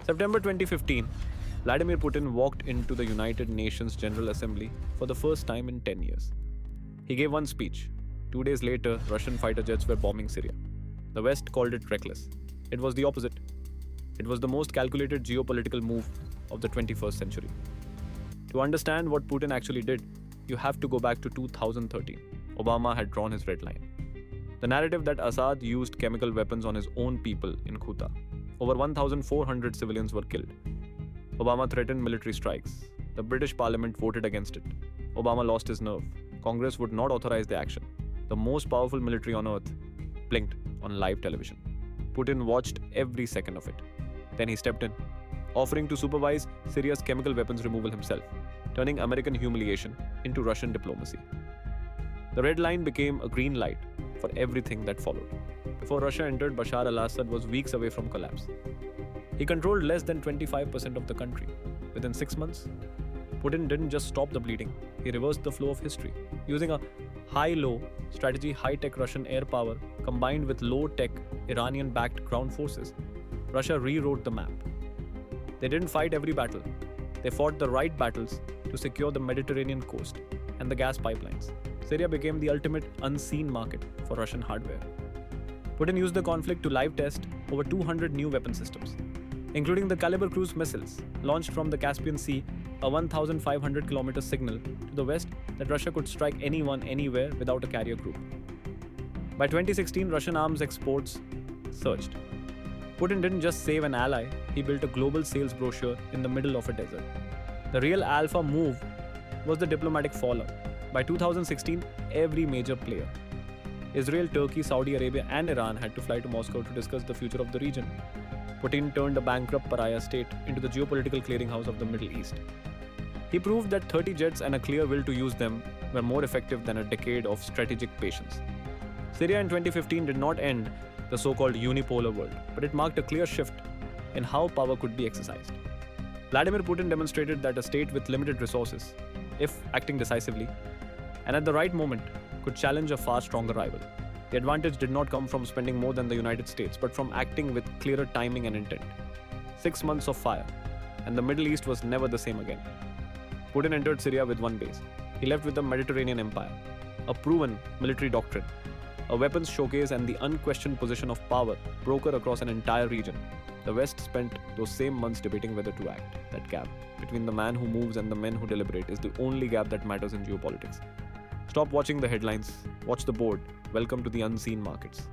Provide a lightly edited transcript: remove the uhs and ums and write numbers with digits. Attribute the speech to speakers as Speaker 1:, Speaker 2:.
Speaker 1: September 2015, Vladimir Putin walked into the United Nations General Assembly for the first time in 10 years. He gave one speech. 2 days later, Russian fighter jets were bombing Syria. The West called it reckless. It was the opposite. It was the most calculated geopolitical move of the 21st century. To understand what Putin actually did, you have to go back to 2013. Obama had drawn his red line. The narrative that Assad used chemical weapons on his own people in Ghouta. Over 1,400 civilians were killed. Obama threatened military strikes. The British Parliament voted against it. Obama lost his nerve. Congress would not authorize the action. The most powerful military on earth blinked on live television. Putin watched every second of it. Then he stepped in, offering to supervise Syria's chemical weapons removal himself, turning American humiliation into Russian diplomacy. The red line became a green light for everything that followed. Before Russia entered, Bashar al-Assad was weeks away from collapse. He controlled less than 25% of the country. Within 6 months, Putin didn't just stop the bleeding, he reversed the flow of history. Using a high-low strategy, high-tech Russian air power combined with low-tech Iranian-backed ground forces, Russia rewrote the map. They didn't fight every battle. They fought the right battles to secure the Mediterranean coast and the gas pipelines. Syria became the ultimate unseen market for Russian hardware. Putin used the conflict to live test over 200 new weapon systems, including the Kalibr cruise missiles launched from the Caspian Sea, a 1,500-kilometer signal to the west that Russia could strike anyone, anywhere without a carrier group. By 2016, Russian arms exports surged. Putin didn't just save an ally, he built a global sales brochure in the middle of a desert. The real alpha move was the diplomatic fallout. By 2016, every major player, Israel, Turkey, Saudi Arabia, and Iran, had to fly to Moscow to discuss the future of the region. Putin turned a bankrupt pariah state into the geopolitical clearinghouse of the Middle East. He proved that 30 jets and a clear will to use them were more effective than a decade of strategic patience. Syria in 2015 did not end the so-called unipolar world, but it marked a clear shift in how power could be exercised. Vladimir Putin demonstrated that a state with limited resources, if acting decisively, and at the right moment, could challenge a far stronger rival. The advantage did not come from spending more than the United States, but from acting with clearer timing and intent. 6 months of fire, and the Middle East was never the same again. Putin entered Syria with one base. He left with the Mediterranean Empire, a proven military doctrine, a weapons showcase, and the unquestioned position of power broker across an entire region. The West spent those same months debating whether to act. That gap between the man who moves and the men who deliberate is the only gap that matters in geopolitics. Stop watching the headlines, watch the board. Welcome to the unseen markets.